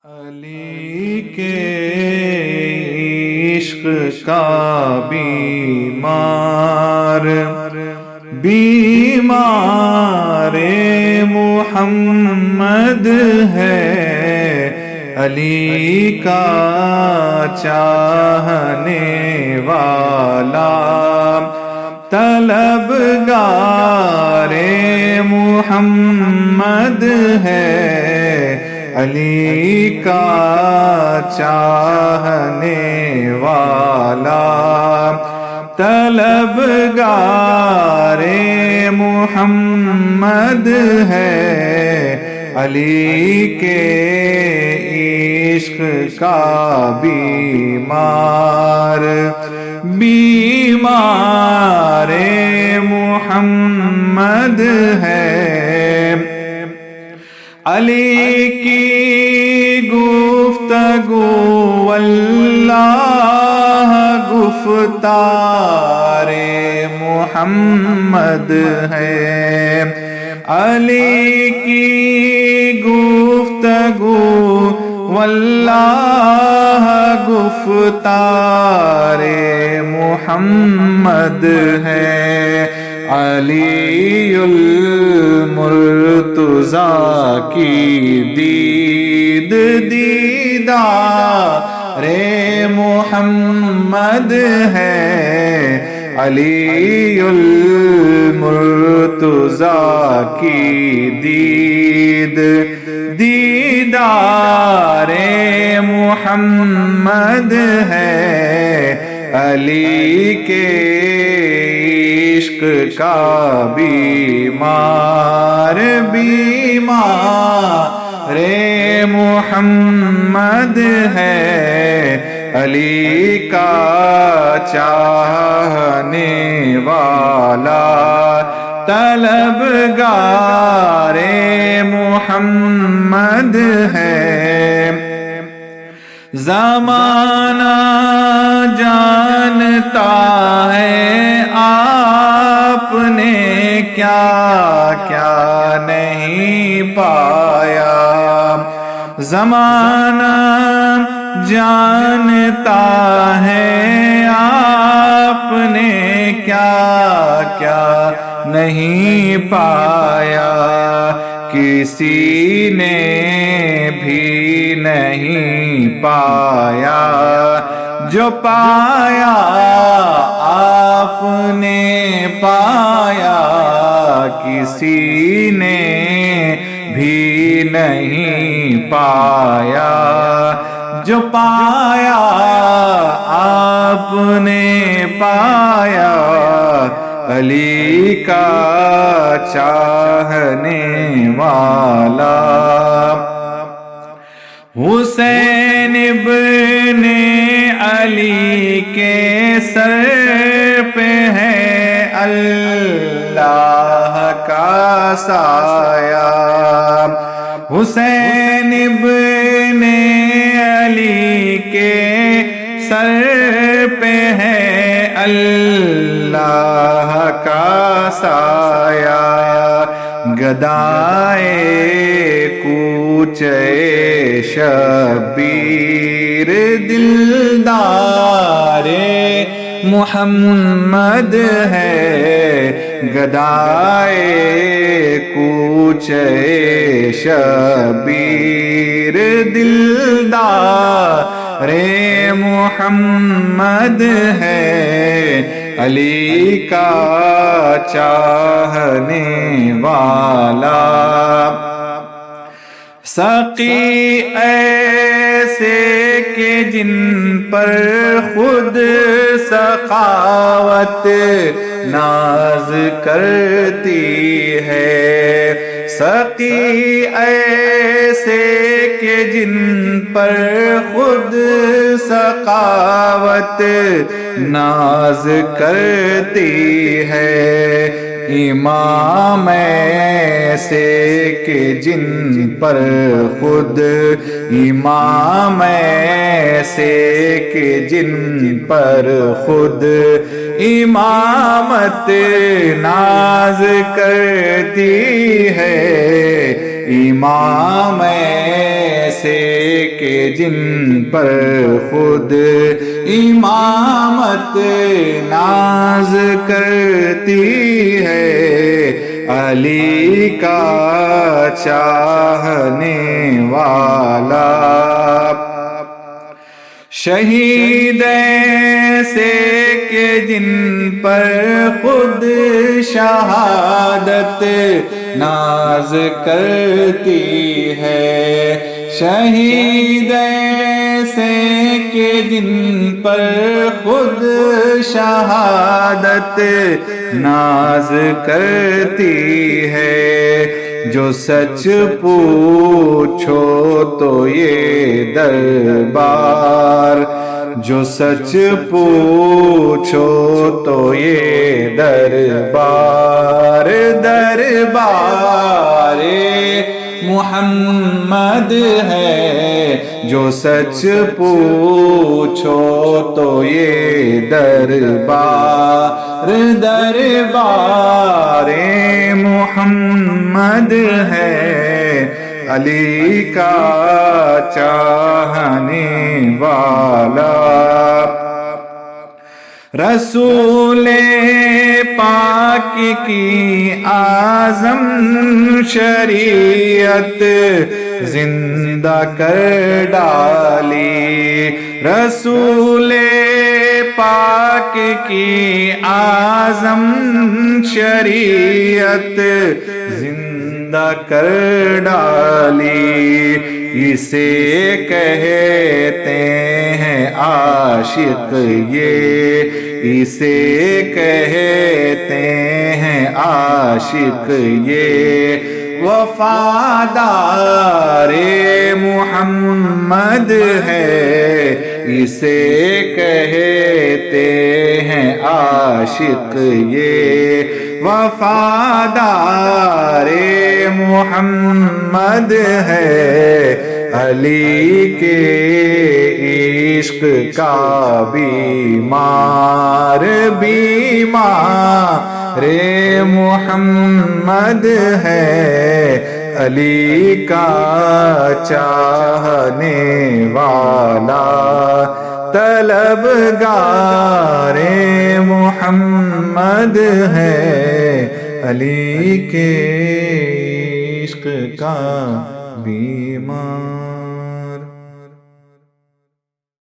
علی کے عشق کا بیمار محمد ہے، علی کا چاہنے والا طلبگار محمد ہے، علی کا چاہنے والا طلبگار محمد ہے، علی کے عشق کا بیمار محمد ہے۔ علی کی گفتگو واللہ گفتار محمد ہے، علی کی گفتگو واللہ گفتار محمد ہے، علی المرتضیٰ کی دید دیدار محمد ہے، علی المرتضیٰ کی دید دیدار محمد ہے، علی کے عشق کا بیمار محمد ہے، علی کا چاہنے والا طلبگار محمد ہے۔ زمانہ جانتا ہے آپ نے کیا کیا نہیں پایا، زمانہ جانتا ہے آپ نے کیا کیا نہیں پایا، کسی نے بھی نہیں پایا جو پایا آپ نے پایا، کسی نے بھی نہیں پایا جو پایا آپ نے پایا، علی کا چاہنے والا۔ حسین ابن علی کے سر پہ ہے اللہ کا سایہ، حسین ابن علی کے سر پہ ہے اللہ کا سایہ، گدائے کوچے شبیر دلدار محمد ہے، گدائے کوچے شبیر دلدار محمد ہے، علی کا چاہنے والا۔ ساقی ایسے کہ جن پر خود سخاوت ناز کرتی ہے، ساقی ایسے کہ جن پر خود سخاوت ناز کرتی ہے، امام ایسے کہ جن پر خود امام ایسے کہ جن پر خود امامت ناز کرتی ہے، امام ایسے کہ جن پر خود امامت ناز کرتی ہے، علی کا چاہنے والا شہید ایسے کہ جن پر خود شہادت ناز کرتی ہے، شہید ایسے کہ جن پر خود شہادت ناز کرتی ہے، جو سچ پوچھو تو یہ دربار، جو سچ پوچھو تو یہ دربار، دربار محمد ہے، جو سچ پوچھو تو یہ دربار، دربار محمد ہے، علی کا چاہنے والا، رسول پاک کی اعظم شریعت زندہ کر ڈالی، رسول پاک کی اعظم شریعت زندہ کر ڈالی، اسے کہتے ہیں عاشق یہ، اسے کہتے ہیں عاشق یہ، وفادار محمد ہے، اسے کہتے ہیں عاشق یہ، وفادار محمد ہے، علی کے عشق کا بیمار، بیمار محمد ہے، علی کا چاہنے والا، طلبگار محمد ہے، علی کے عشق کا بیمار۔